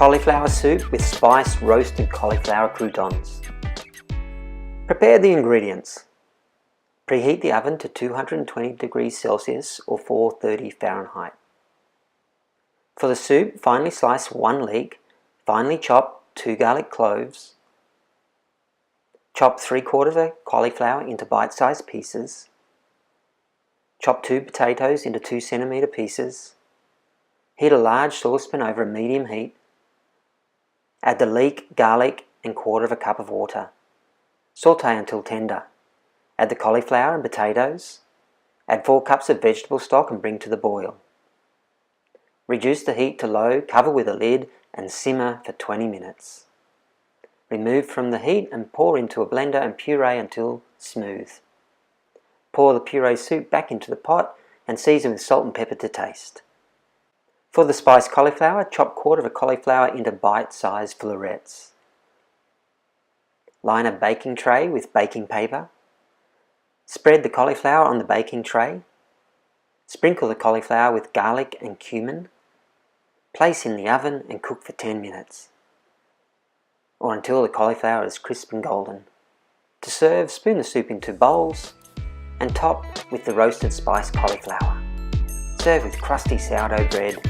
Cauliflower soup with spiced roasted cauliflower croutons. Prepare the ingredients. Preheat the oven to 220 degrees Celsius or 430 Fahrenheit. For the soup, finely slice 1 leek, finely chop 2 garlic cloves, chop 3/4 of a cauliflower into bite-sized pieces, chop 2 potatoes into 2 centimeter pieces, heat a large saucepan over a medium heat, add the leek, garlic and 1/4 cup of water. Saute until tender. Add the cauliflower and potatoes. Add 4 cups of vegetable stock and bring to the boil. Reduce the heat to low, cover with a lid and simmer for 20 minutes. Remove from the heat and pour into a blender and puree until smooth. Pour the puree soup back into the pot and season with salt and pepper to taste. For the spiced cauliflower, chop 1/4 cauliflower into bite-sized florets. Line a baking tray with baking paper. Spread the cauliflower on the baking tray. Sprinkle the cauliflower with garlic and cumin. Place in the oven and cook for 10 minutes, or until the cauliflower is crisp and golden. To serve, spoon the soup into bowls and top with the roasted spiced cauliflower. Serve with crusty sourdough bread